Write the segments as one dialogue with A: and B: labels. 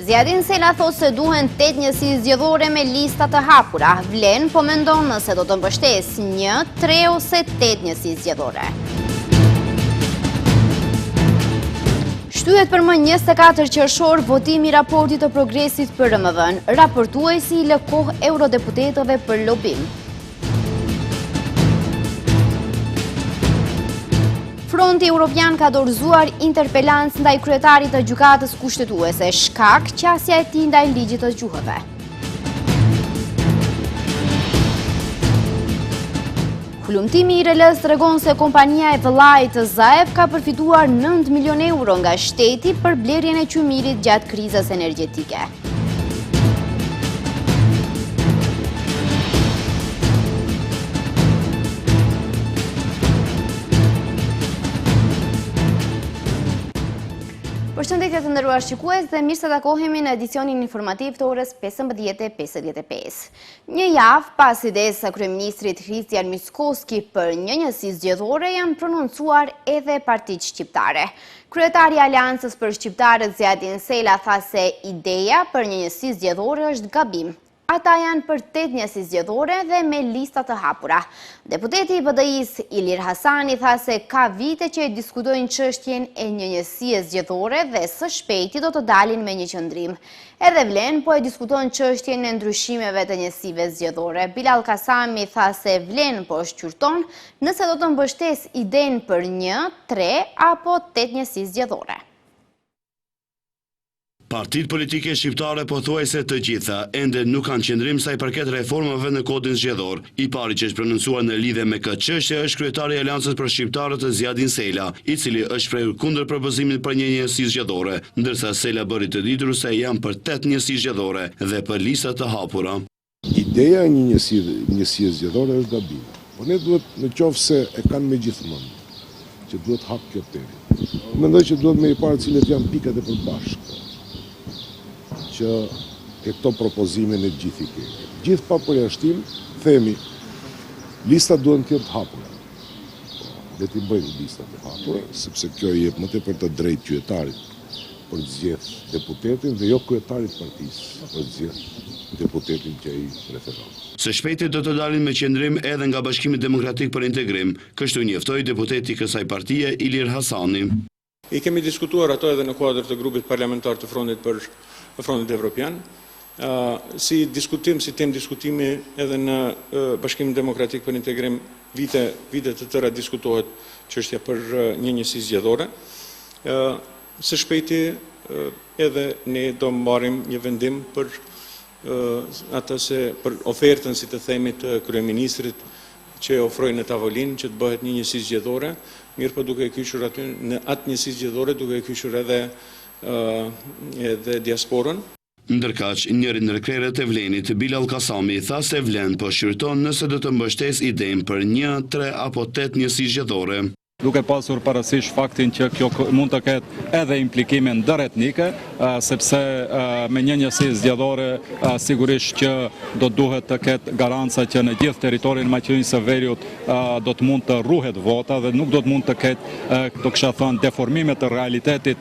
A: Zjadin Sela thot se duhen 8 njësi zgjedhore me lista të hapura. Vlen po mendon nëse do të mbështes 1, 3 ose 8 njësi zgjedhore. Shtyhet për më 24 qershor votimi i raportit të progresit për RMV-n. Raportuesi i lë kohë eurodeputetëve për lobim. Fronti Europian ka dorëzuar interpelancë ndaj kryetarit të gjykatës kushtetuese, shkak qasja e tij ndaj ligjit të gjuhëve. Hulumtimi i RL-s tregon se kompania e vëllait të Zaev ka përfituar 9 milion euro nga shteti për blerjen e qymirit gjatë krizës energjetike. Përshëndetje të nderuar shikues dhe mirë se takohemi në edicionin informativ të orës 15:55. Një javë pas idesë së kryeministrit Kristian Mickoski për një njësi zgjedhore janë prononcuar edhe partitë shqiptare. Kryetari i Aleancës për Shqiptarët Zjadin Sela tha se ideja për një njësi zgjedhore është gabim. Ata janë për 8 njësi zgjedhore dhe me lista të hapura. Deputeti i BDI-s Ilir Hasani tha se ka vite që e diskutojnë çështjen e një njësie zgjedhore dhe së shpejti do të dalin me një qëndrim. Edhe Vlen po e diskuton çështjen e ndryshimeve të njësive zgjedhore. Bilal Kasami tha se Vlen po shqyrton nëse do të mbështes idenë për 1, 3 apo 8 njësi zgjedhore.
B: Partitë politike shqiptare pothuajse të gjitha ende nuk kanë qëndrim sa i përket reformave në kodin zgjedhor. I pari që është prononcuar në lidhje me këtë çështje është kryetari i Aleancës për Shqiptarët Zjadin Sela, i cili është shprehur kundër propozimit për një njësi zgjedhore, ndërsa Sela bëri të ditur se janë për 8 njësi zgjedhore dhe për lista të hapura.
C: Ideja e një njësie zgjedhore është gabim. Por ne duhet, në qoftë se e kanë me gjithmonë, që duhet hap kjo temë. Mendoj që duhet me i parë cilët janë pikat e përbashkëta që e këto propozime në gjithë i kemi. Gjithë pa përjashtim, themi, listat duhen të jenë të hapura. Dhe t'i bëjmë listat të hapura, sepse kjo i jep më tepër të drejtë qytetarit për të zgjedhur deputetin dhe jo kryetarit partisë për të zgjedhur deputetin që ai preferon.
B: Së shpejti do të dalin me qëndrim edhe nga Bashkimi Demokratik për Integrim, kështu njoftoi deputeti i kësaj partie Ilir Hasani.
D: I kemi diskutuar ato edhe në kuadër të grupit parlamentar të Frontit Evropian, si diskutim, si tem diskutimi edhe në Bashkimin Demokratik për Integrim vite të tëra diskutohet çështja për një njësi zgjedhore. Së shpejti edhe ne do marrim një vendim për për ofertën, si të themi, të kryeministrit që ofrojnë në tavolinë që të bëhet një njësi zgjedhore, mirë po duke e kyçur aty në atë njësi zgjedhore duke e kyçur edhe diasporën.
B: Ndërkaq, njëri ndër krerët e Vlenit, Bilal Kasami, tha se Vlen po shqyrton nëse do të mbështes idenë për 1, 3 apo 8 njësi zgjedhore.
E: Duke pasur parasysh faktin që kjo mund të ketë edhe implikime ndëretnike, sepse me një njësi zgjedhore sigurisht që do duhet të ketë garanca që në gjithë teritorin Maqedonisë së Veriut do të mund të ruhet vota dhe nuk do të mund të ketë, të kisha thënë, deformime të realitetit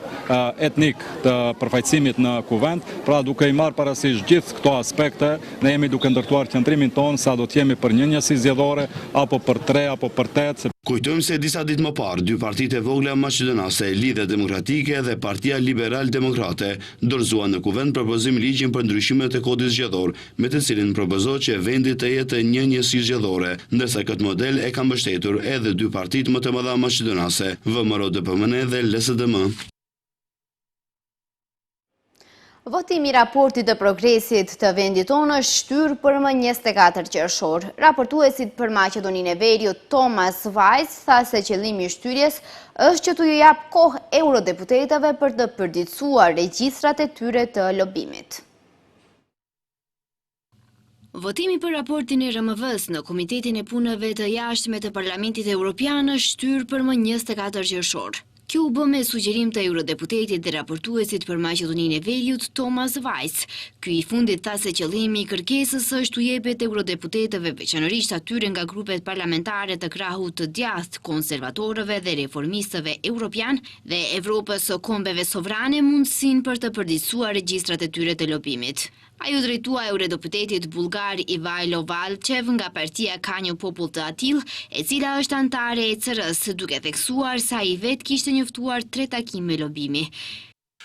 E: etnik të përfaqësimit në kuvend. Pra duke i marrë parasysh gjithë këto aspekte, ne jemi duke ndërtuar qëndrimin tonë sa do të jemi për një njësi zgjedhore apo për 3 apo për 8.
B: Kujtojmë se disa ditë më parë, dy partitë e vogla maqedonase, Lidhja Demokratike dhe Partia Liberal Demokrate, dorëzuan në kuvend propozim ligjin për ndryshimet e kodit zgjedhor, me të cilin propozohet që vendi të jetë një njësi zgjedhore, ndërsa këtë model e kanë mbështetur edhe dy partitë më të mëdha maqedonase, VMRO-DPMN dhe LSDM.
A: Votimi i raportit të progresit të vendit tonë është shtyr për më 24 qershor. Raportuesit për Maqedoninë e Veriut Thomas Vajs tha se qëllimi i shtyrjes është që t'u jap kohë eurodeputetëve për të përditësuar regjistrat e tyre të lobimit. Votimi për raportin e RMV-s në Komitetin e Punëve të Jashtme të Parlamentit Evropian është shtyr për më 24 qershor.
F: Kjo u bë me sugjerim të eurodeputetit dhe raportuesit për Maqedoninë e Veriut, Thomas Vajs. Ky i fundit tha se qëllimi i kërkesës është u jepet eurodeputetëve, veçanërisht atyre nga grupet parlamentare të krahut të djathtë, konservatorëve dhe reformistëve europian dhe Evropës së kombeve sovrane mundësinë për të përditësuar regjistrat e tyre të lobimit. Ai u drejtua eurodeputetit bullgar Ivajlo Valchev nga partia Ka një popull të atill, e cila është antare e ECR-s, duke theksuar se ai vetë kishte njoftuar 3 takime lobimi.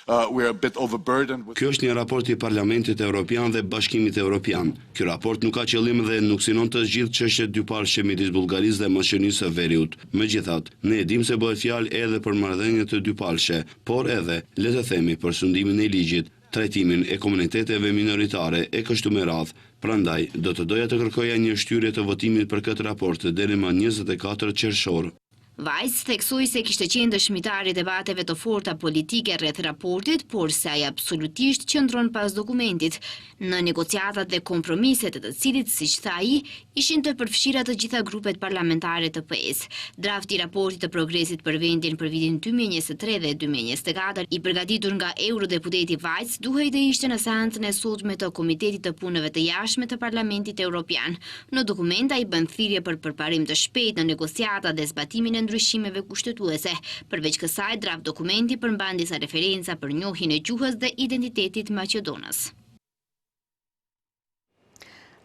B: Kjo është një raport i Parlamentit Evropian dhe Bashkimit Evropian. Ky raport nuk ka qëllim dhe nuk synon të zgjidhë çështjet dyparshme midis Bullgarisë dhe Maqedonisë së Veriut. Megjithatë, ne e dimë se bëhet fjalë edhe për marrëdhënie të dyparshme, por edhe, le të themi, për sundimin e ligjit, trajtimin e komuniteteve minoritare e kështu me radhë. Prandaj, do të doja të kërkoja një shtyrje të votimit për këtë raport deri më 24 qershor.
F: Vajs theksoi se kishte qenë dëshmitar i debateve të forta politike rreth raportit, por se ai absolutisht qëndron pas dokumentit, në negociatat dhe kompromiset e të cilit, siç tha ai, ishin të përfshira të gjitha grupet parlamentare të PS. Drafti i raportit të progresit për vendin për vitin 2023 dhe 2024, i përgatitur nga eurodeputeti Vajs, duhej të ishte në seancën e sotme të Komitetit të Punëve të Jashtme të Parlamentit Evropian. Në dokument ai bën thirrje për përparim të shpejtë në negociata dhe zbatimin e ndryshimeve kushtetuese. Përveç kësaj, draft dokumenti përmban disa referenca për njohjen e gjuhës dhe identitetit maqedonës.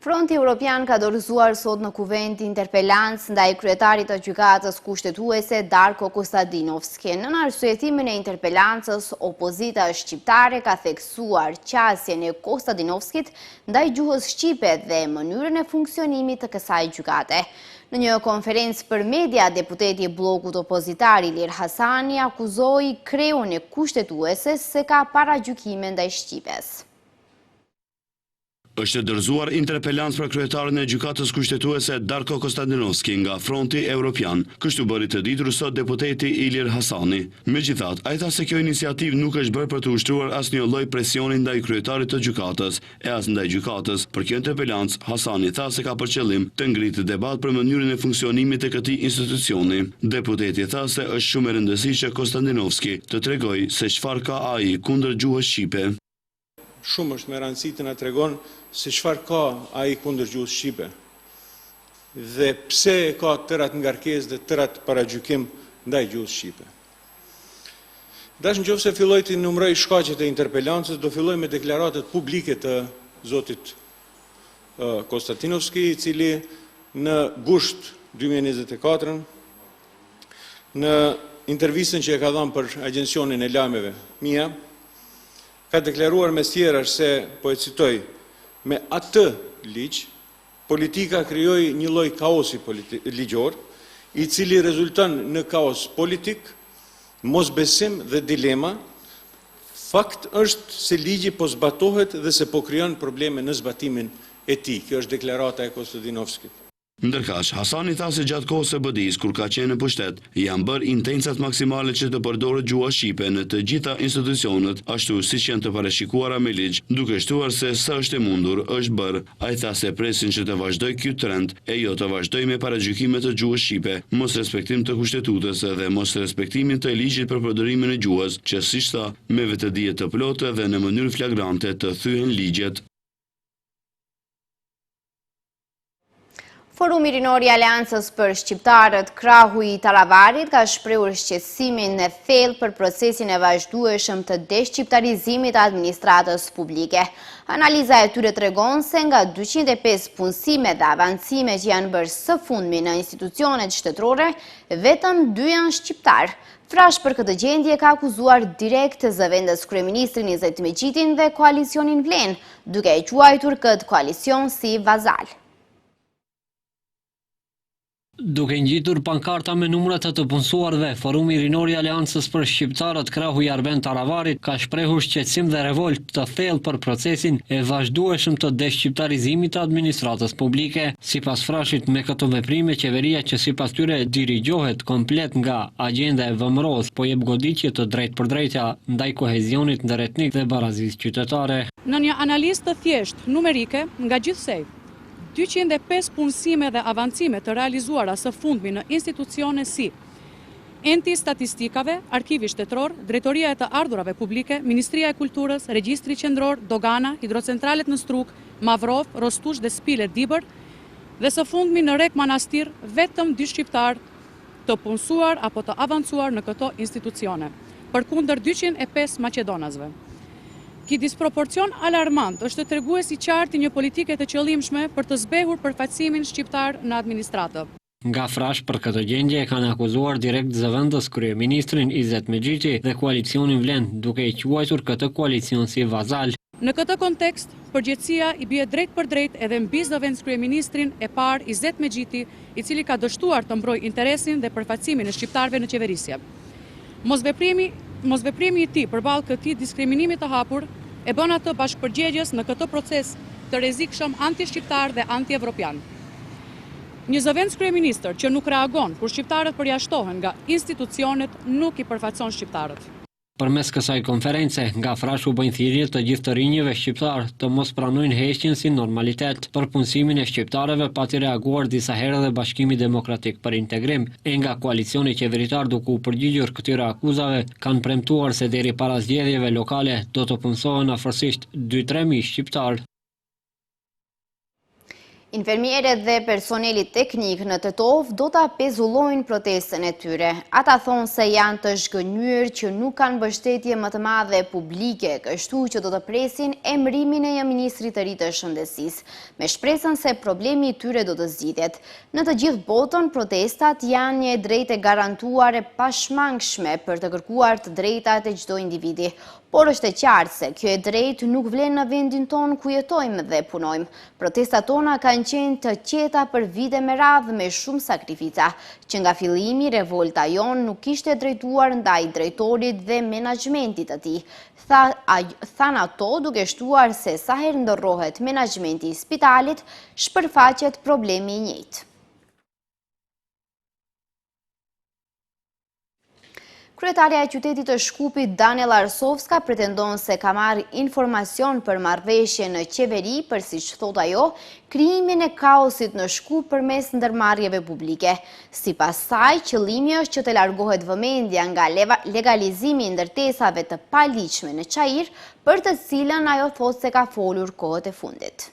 A: Fronti Evropian ka dorëzuar sot në kuvent interpelancë ndaj kryetarit të gjykatës kushtetuese Darko Kostadinovski. Në arsyetimin e interpelancës, opozita shqiptare ka theksuar qasjen e Kostadinovskit ndaj gjuhës shqipe dhe mënyrën e funksionimit të kësaj gjykate. Në një konferencë për media, deputeti i bllokut opozitar Ilir Hasani akuzoi kreun e kushtetuese se ka paragjykime ndaj shqipes.
B: Është dorëzuar interpelancë për kryetarin e gjykatës kushtetuese Darko Kostadinovski nga Fronti Evropian. Kështu bëri të ditur sot deputeti Ilir Hasani. Megjithatë, ai tha se kjo iniciativë nuk është bërë për të ushtruar asnjë lloj presioni ndaj kryetarit të gjykatës e as ndaj gjykatës. Për kjo interpelancë, Hasani tha se ka për qëllim të ngritë debat për mënyrën e funksionimit të këtij institucioni. Deputeti tha se është shumë e rëndësishme që Kostadinovski të tregojë se çfarë ka ai kundër gjuhës shqipe.
D: Shumë është me rëndësi të na tregon se çfarë ka ai kundër gjuhës shqipe dhe pse ka tërat ngarkesë dhe tërat paragjykim ndaj gjuhës shqipe. Dash nëse filloj të numëroj shkaqet e interpelancës, do filloj me deklaratat publike të zotit Kostadinovski, i cili në gusht 2024 në intervistën që e ka dhënë për agjencionin e lajmeve Mia, ka deklaruar mes tjerash se, po e citoj, me atë ligj, politika krijoi një lloj kaosi ligjor, i cili rezulton në kaos politik, mosbesim dhe dilema. Fakt është se ligji po zbatohet dhe se po krijon probleme në zbatimin e tij. Kjo është deklarata e Kostadinovskit.
B: Ndërkaq, Hasani tha se gjatë kohës së BDI-s, kur ka qenë në pushtet, janë bërë intencat maksimale që të përdoret gjuha shqipe në të gjitha institucionet, ashtu siç janë të parashikuara me ligj, duke shtuar se sa është e mundur është bërë. Ai tha se presin që të vazhdojë ky trend e jo të vazhdojë me paragjykime të gjuhës shqipe, mos respektim të kushtetutës dhe mos respektimin të ligjit për përdorimin e gjuhës, që siç tha, me vetëdije të plotë dhe në mënyrë flagrante të thyhen ligjet.
A: Forumi Rinor i Aleancës për Shqiptarët Krahu i Taravarit ka shprehur shqetësimin e thellë për procesin e vazhdueshëm të deshqiptarizimit të administratës publike. Analiza e tyre tregon se nga 205 punësime dhe avancime që janë bërë së fundmi në institucionet shtetërore, vetëm 2 janë shqiptar. Frash për këtë gjendje ka akuzuar direkt zëvendës kryeministrin Izet Meqitin dhe koalicionin Vlen, duke e quajtur këtë koalicion si vazal.
G: Duke ngjitur pankarta me numrat të punësuarve, Forumi Rinor i Aleancës për Shqiptarët Krahu i Taravarit ka shprehur shqetësim dhe revolt të thellë për procesin e vazhdueshëm të deshqiptarizimit të administratës publike. Sipas Frashit, me këto veprime, qeveria që sipas tyre dirigjohet komplet nga agjenda e vëmëros, po jep goditje të drejtpërdrejtja ndaj kohezionit ndëretnik dhe barazisë qytetare.
H: Në një analizë të thjeshtë numerike nga gjithsej, 205 punësime dhe avancime të realizuara së fundmi në institucione si Enti i Statistikave, Arkivi Shtetror, Drejtoria e të Ardhurave Publike, Ministria e Kulturës, Regjistri Qendror, Dogana, Hidrocentralet në Struk, Mavrov, Rostush dhe Spile Dibër, dhe së fundmi në Rek Manastir vetëm 2 shqiptar të punësuar apo të avancuar në këto institucione, përkundër 205 maqedonasve. Ky disproporcion alarmant është tregues i qartë i një politike të qëllimshme për të zbehur përfaqësimin shqiptar në administratë.
G: Nga Frash për këtë gjendje e kanë akuzuar direkt zëvendës kryeministrin Izet Mexhiti dhe koalicionin Vlen, duke i quajtur këtë koalicion si vazal.
H: Në këtë kontekst, përgjegjësia i bie drejt për drejt edhe mbi zëvendës kryeministrin e parë Izet Mexhiti, i cili ka dështuar të mbrojë interesin dhe përfaqësimin e shqiptarëve në qeverisje. Mosveprimi i tij përballë këtij diskriminimi të hapur e bën atë bashkëpërgjegjës në këtë proces të rrezikshëm anti-shqiptar dhe anti-evropian. Një zëvendës kryeministër që nuk reagon kur shqiptarët përjashtohen nga institucionet nuk i përfaqëson shqiptarët.
G: Përmes kësaj konference, nga Frash u bëjnë thirrje të gjithë të rinjëve shqiptar të mos pranojnë heqjen si normalitet për punësimin e shqiptarëve, pati reaguar disa herë dhe Bashkimi Demokratik për Integrim. E nga koalicioni qeveritar duke u përgjigjur këtyre akuzave, kanë premtuar se deri para zgjedhjeve lokale do të punësohen afërsisht 2-3 mijë shqiptar.
A: Infermierët dhe personeli teknik në Tetov do të pezullojnë protestën e tyre. Ata thonë se janë të zhgënjur që nuk kanë mbështetje më të madhe publike, kështu që do të presin emërimin e një ministri të ri të shëndetësisë, me shpresën se problemi i tyre do të zgjidhet. Në të gjithë botën, protestat janë një drejtë e garantuar e pashmangshme për të kërkuar të drejtat e çdo individi. Por është e qartë se kjo e drejtë nuk vlen në vendin tonë ku jetojmë dhe punojmë. Protestat tona kanë qenë të qeta për vite me radhë me shumë sakrifica, që nga fillimi revolta jonë nuk ishte drejtuar ndaj drejtorit dhe menaxhmentit të tij. Than ato duke shtuar se sa herë ndërrohet menaxhmenti i spitalit, shpërfaqet problemi i njëjtë. Kryetaria e qytetit të Shkupit, Daniela Arsovska, pretendon se ka marrë informacion për marrëveshje në qeveri për, siç thot ajo, krijimin e kaosit në Shkup përmes ndërmarrjeve publike. Sipas saj, qëllimi është që të largohet vëmendja nga legalizimi i ndërtesave të paligjshme në Çajir, për të cilën ajo thot se ka folur kohët e fundit.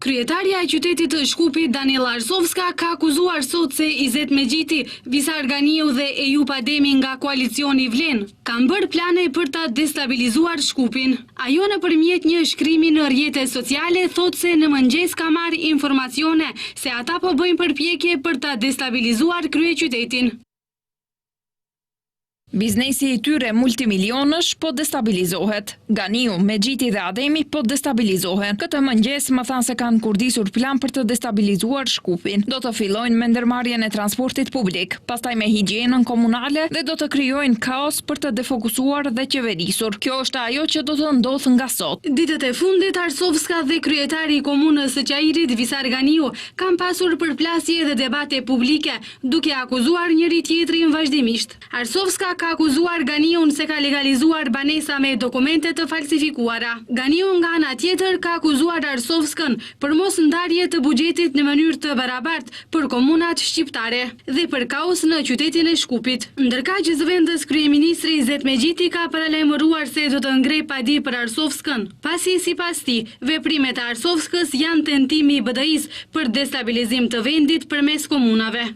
I: Kryetaria e qytetit të Shkupit, Daniela Arsovska, ka akuzuar sot se Izet Mexhiti, Visar Ganiu dhe Ejup Ademi nga koalicioni Vlen kanë bërë plane për ta destabilizuar Shkupin. Ajo nëpërmjet një shkrimi në rrjetet sociale thot se në mëngjes ka marrë informacione se ata po bëjnë përpjekje për ta destabilizuar kryeqytetin.
J: Biznesi i tyre multimilionësh po destabilizohet. Ganiu, Mexhiti dhe Ademi po destabilizohen. Këtë mëngjes më thanë se kanë kurdisur plan për të destabilizuar Shkupin. Do të fillojnë me ndërmarrjen e transportit publik, pastaj me higjienën komunale dhe do të krijojnë kaos për të defokusuar dhe qeverisur. Kjo është ajo që do të ndodhë nga sot.
I: Ditët e fundit, Arsovska dhe kryetari i komunës së Çajirit, Visar Ganiu, kanë pasur përplasje dhe debate publike, duke akuzuar njëri tjetrin vazhdimisht. Arsovska ka akuzuar Ganiun se ka legalizuar banesa me dokumente të falsifikuara. Ganiu nga ana tjetër ka akuzuar Arsovskën për mos ndarje të buxhetit në mënyrë të barabartë për komunat shqiptare dhe për kaos në qytetin e Shkupit. Ndërkaq zëvendës kryeministri Izet Mexhiti ka paralajmëruar se do të ngrej padi për Arsovskën, pasi sipas tij, veprimet e Arsovskës janë tentimi i BDI-s për destabilizim të vendit përmes komunave.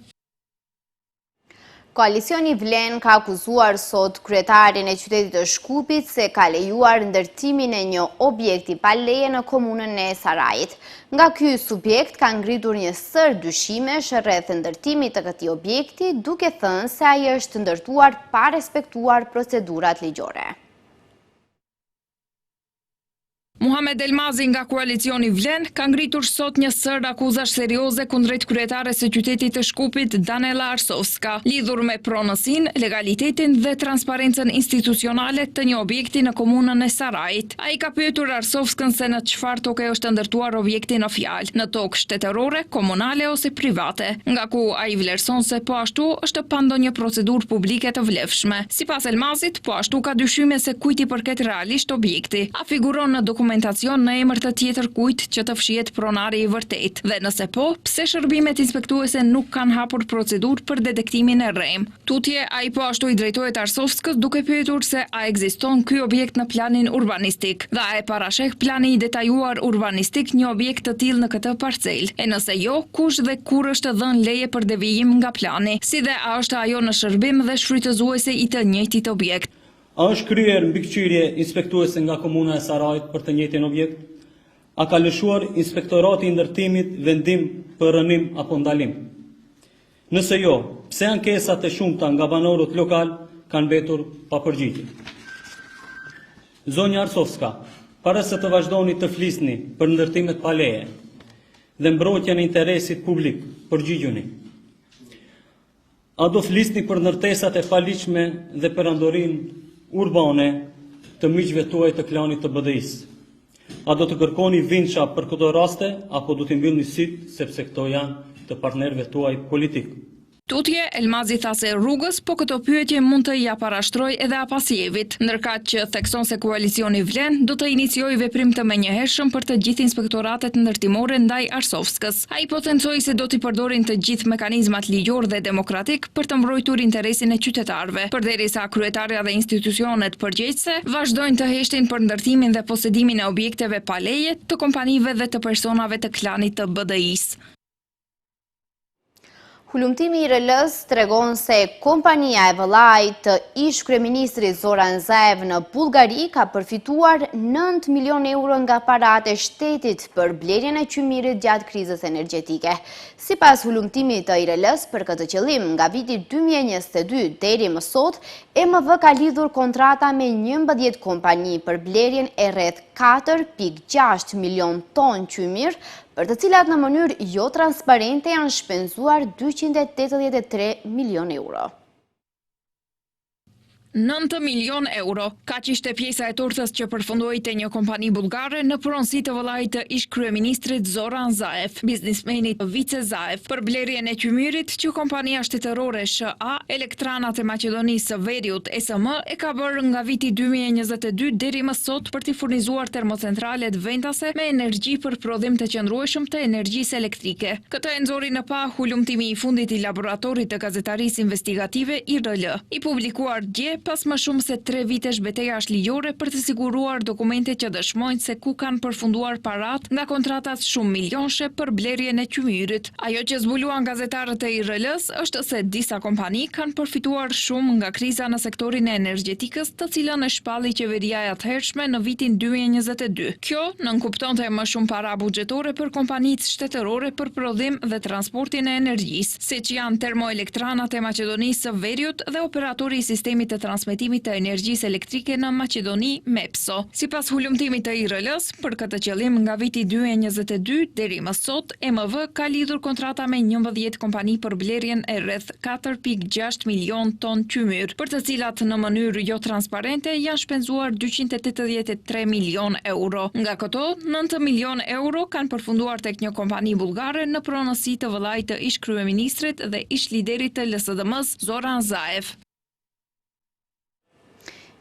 A: Koalicioni Vlen ka akuzuar sot kryetarin e qytetit të Shkupit se ka lejuar ndërtimin e një objekti pa leje në komunën e Sarajit. Nga ky subjekt ka ngritur një sër dyshimesh rreth ndërtimit të këtij objekti, duke thënë se ai është ndërtuar pa respektuar procedurat ligjore.
J: Muhamet Elmazi nga koalicioni Vlen ka ngritur sot një sër akuzash serioze kundrejt kryetares së qytetit të Shkupit, Daniela Arsovska, lidhur me pronësinë, legalitetin dhe transparencën institucionale të një objekti në komunën e Sarajit. Ai ka pyetur Arsovskën se në çfarë toke është ndërtuar objekti në fjalë, në tokë shtetërore, komunale ose private, nga ku ai vlerëson se po ashtu është pa ndonjë procedurë publike të vlefshme. Sipas Elmazit, po ashtu ka dyshime se kujt i përket realisht objekti. A figuron në dokumentin dokumentacion në emër të tjetër kujt që të fshihet pronari i vërtet, dhe nëse po, pse shërbimet inspektuese nuk kanë hapur procedurë për detektimin e rrem. Tutje, ai po ashtu i drejtohet Arsovskës duke pyetur se a ekziston ky objekt në planin urbanistik, dhe a e parasheh plani i detajuar urbanistik një objekt të tillë në këtë parcel. E nëse jo, kush dhe kur është dhënë leje për devijim nga plani, si dhe a është ajo në shërbim dhe shfrytëzuese i të njëjtit objekt.
K: A është kryer mbikëqyrje inspektuese nga Komuna e Sarajit për të njëjtin objekt? A ka lëshuar Inspektorati i Ndërtimit vendim për rënim apo ndalim? Nëse jo, pse ankesat e shumta nga banorët lokal kanë mbetur pa përgjigje? Zonja Arsovska, para se të vazhdoni të flisni për ndërtimet pa leje dhe mbrojtjen e interesit publik, përgjigjuni. A do flisni për ndërtesat e paligjshme dhe perandorinë urbane të miqve tuaj të klanit të BDI-s? A do të kërkoni vinçha për këto raste, apo do t'i mbyllni syt sepse këto janë të partnerëve tuaj politik?
J: Tutje, Elmazi tha se rrugës, po këto pyetje mund të ja parashtroj edhe Apasjevit, ndërkaq që thekson se koalicioni Vlen do të iniciojë veprim të menjëhershëm për të gjithë inspektoratet ndërtimore ndaj Arsovskës. Ai po thencoi se do t'i përdorin të gjithë mekanizmat ligjor dhe demokratik për të mbrojtur interesin e qytetarëve, përderisa kryetarja dhe institucionet përgjegjëse vazhdojnë të heshtin për ndërtimin dhe posedimin e objekteve pa leje të kompanive dhe të personave të klanit të BDI-s.
A: Hulumtimi i RL-s tregon se kompania e vëllait të ish kryeministrit Zoran Zaev në Bullgari ka përfituar 9 milion euro nga paratë e shtetit për blerjen e qymirit gjatë krizës energjetike. Sipas hulumtimit të IRL-s, për këtë qëllim, nga viti 2022 deri më sot, EMV ka lidhur kontrata me 11 kompani për blerjen e rreth 4.6 milion ton qymir, për të cilat në mënyrë jo transparente janë shpenzuar 283 milion euro.
J: 9 milion euro, kaq ishte pjesa e tortës që përfundoi te një kompani bullgare në pronësi të vëllait të ish kryeministrit Zoran Zaev, biznismenit Vice Zaev, për blerjen e qymyrit që kompania shtetërore SHA, Elektranat e Maqedonisë së Veriut SM e ka bërë nga viti 2022 deri më sot për t'i furnizuar termocentralet vendase me energji për prodhim të qëndrueshëm të energjisë elektrike. Këtë e nxori në pa hulumtimi i fundit i laboratorit të gazetarisë investigative IRL, i publikuar dje pas më shumë se 3 vitesh betejësh ligjore për të siguruar dokumente që dëshmojnë se ku kanë përfunduar parat nga kontratat shumë milionshë për blerjen e qymyrit. Ajo që zbuluan gazetarët e IRL-s është se disa kompani kanë përfituar shumë nga kriza në sektorin e energjetikës, të cilën e shpalli qeveria e atëhershme në vitin 2022. Kjo nënkuptonte më shumë para buxhetore për kompanitë shtetërore për prodhim dhe transportin e energjisë, siç janë Termoelektranat e Maqedonisë së Veriut dhe operatori i sistemit të transmetimit të energjisë elektrike në Maqedoni, MEPSO. Sipas hulumtimit të IRL-s, për këtë qëllim nga viti 2022 deri më sot, EMV ka lidhur kontrata me 11 kompani për blerjen e rreth 4.6 milion ton qymyr, për të cilat në mënyrë jo transparente janë shpenzuar 283 milion euro. Nga këto, 9 milion euro kanë përfunduar tek një kompani bullgare në pronësi të vëllait të ish kryeministrit dhe ish liderit të LSDM-s Zoran Zaev.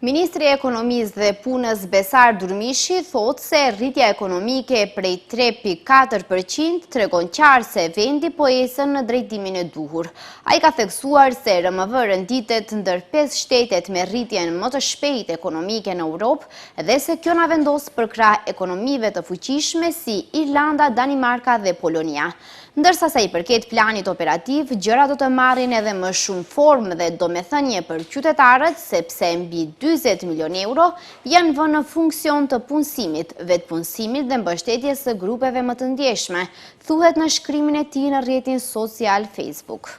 A: Ministri i Ekonomisë dhe Punës Besar Durmishi thotë se rritja ekonomike prej 3.4% tregon qartë se vendi po ecën në drejtimin e duhur. Ai ka theksuar se RMV renditet ndër 5 shtetet me rritjen më të shpejtë ekonomike në Europë dhe se kjo na vendos për krah ekonomive të fuqishme si Irlanda, Danimarka dhe Polonia. Ndërsa sa i përket planit operativ, gjëra do të marrin edhe më shumë formë dhe domethënie për qytetarët, sepse mbi 40 milion euro janë vënë në funksion të punësimit, vetpunësimit dhe mbështetjes së grupeve më të ndjeshme, thuhet në shkrimin e tij në rrjetin social Facebook.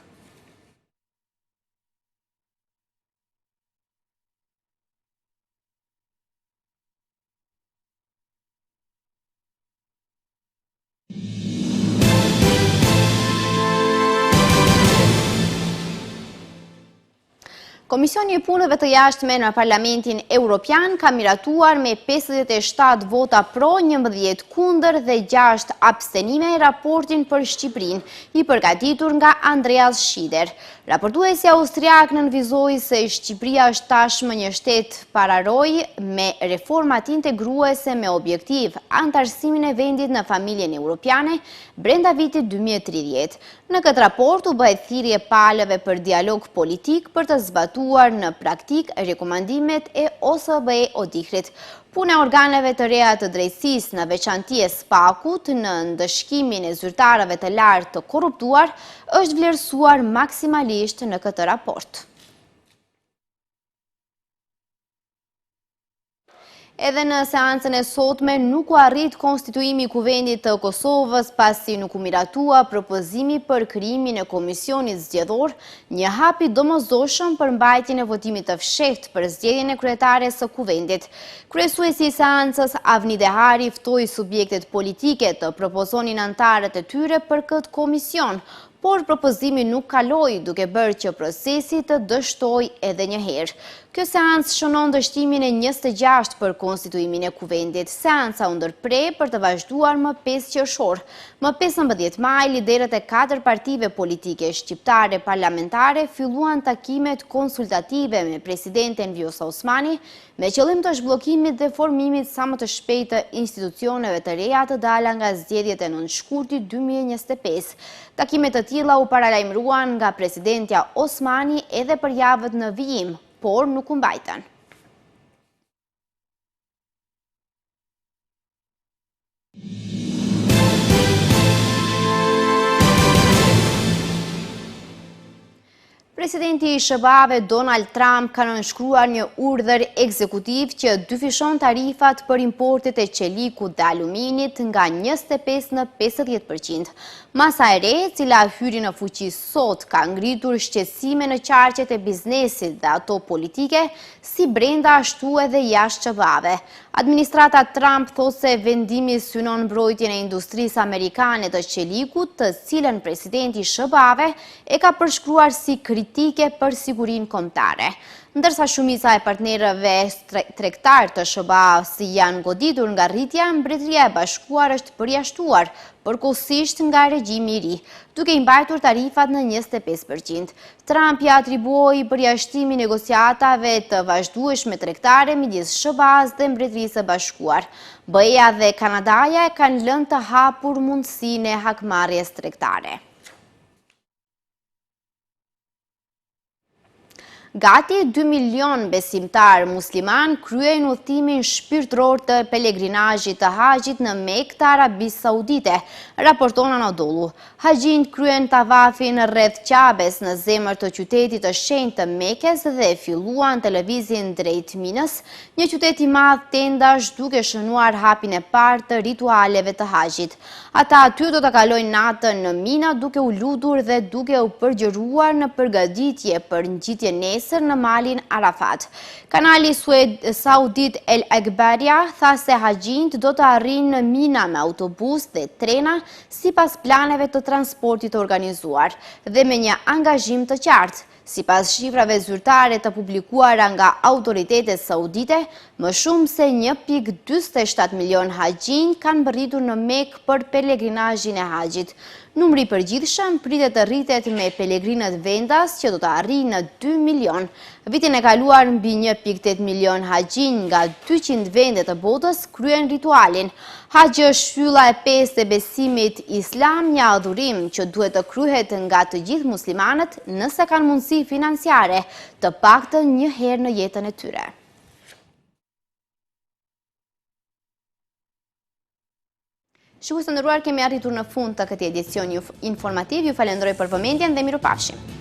A: Komisioni i punëve të jashtme në Parlamentin Evropian ka miratuar me 57 vota pro, 11 kundër dhe 6 abstenime raportin për Shqipërinë, i përgatitur nga Andreas Schieder. Raportuesi austriak nënvizoi se Shqipëria është tashmë një shtet pararoj me reformat integruese me objektiv antarësimin e vendit në familjen evropiane brenda vitit 2030. Në këtë raport u bëhet thirrje palëve për dialog politik për të zbatuar në praktik rekomandimet e OSBE Odihrrit. Puna e organeve të reja të drejtësisë në veçanti e SPAK-ut në ndëshkimin e zyrtarëve të lartë të korruptuar është vlerësuar maksimalisht në këtë raport. Edhe në seancën e sotme nuk u arrit konstituimi i Kuvendit të Kosovës pasi nuk u miratua propozimi për krijimin e komisionit zgjedhor, një hap i domosdoshëm për mbajtjen e votimit të fshehtë për zgjedhjen e kryetares së Kuvendit. Kryesuesi i seancës Avni Dehari ftoi subjektet politike të propozonin antarët e tyre për këtë komision, por propozimi nuk kaloi duke bërë që procesi të dështoj edhe një herë. Kjo seancë shënon dështimin e 26 për konstituimin e Kuvendit. Seanca u ndërprej për të vazhduar më 5 qershor. Më 15 maj, liderët e 4 partive politike shqiptare parlamentare filluan takimet konsultative me presidenten Vjosa Osmani me qëllim të zhbllokimit dhe formimit sa më të shpejtë të institucioneve të reja të dala nga zgjedhjet e nënshkurtit 2025. Takimet të tilla u paralajmëruan nga presidentja Osmani edhe për javët në vijim, por nuk u mbajtën. Presidenti i SBA-ve Donald Trump ka nënshkruar një urdhër ekzekutiv që dyfishon tarifat për importet e qelikut dhe aluminit nga 25 në 50%. Masa e re, cila hyri në fuqi sot, ka ngritur shqetësime në qarqet e biznesit dhe ato politike, si brenda ashtu edhe jashtë SBA-ve. Administrata Trump thot se vendimi synon mbrojtjen e industrisë amerikane të qelikut, të cilën presidenti i SBA-ve e ka përshkruar si kritike për sigurinë kombëtare. Ndërsa shumica e partnerëve tregtar të SBA si janë goditur nga rritja, Mbretëria e Bashkuar është përjashtuar përkohësisht nga regjimi i ri, duke i mbajtur tarifat në 25%. Trump ja atribuoi përjashtimin negociatave të vazhdueshme tregtare midis SBA-s dhe Mbretërisë së Bashkuar. BE-ja dhe Kanadaja kanë lënë të hapur mundësinë e hakmarrjes tregtare. Gati 2 milion besimtar musliman kryejnë udhëtimin shpirtëror të pelegrinazhit të haxhit në Mekë të Arabisë Saudite, raporton Anadolu. Haxhinjt kryen tavafin rreth Qabes në zemër të qytetit të shenjtë të Mekës dhe filluan të lëvizin drejt Minës, një qytet i madh tendash duke shënuar hapin e parë të ritualeve të haxhit. Ata aty do të kalojnë natën në Mina duke u lutur dhe duke u përgjëruar në përgatitje për ngjitjen nesër në malin Arafat. Kanali Saudit El Akbaria tha se haxhinjt do të arrijnë në Mina me autobus dhe trena sipas planeve të transportit të organizuar dhe me një angazhim të qartë. Sipas shifrave zyrtare të publikuara nga autoritetet saudite, më shumë se 1.47 milion haxhinj kanë mbërritur në Mekë për pelegrinazhin e haxhit. Numri i përgjithshëm pritet të rritet me pelegrinët vendas që do të arrijnë në 2 milion. Vitin e kaluar mbi 1.8 milion haxhinj nga 200 vende të botës kryen ritualin. Haxhi është shtylla e 5 e besimit islam, një adhurim që duhet të kryhet nga të gjithë muslimanët nëse kanë mundësi financiare, të paktën një herë në jetën e tyre. Shikues të nderuar, kemi arritur në fund të këtij edicioni informativ. Ju falenderoj për vëmendjen dhe mirupafshim.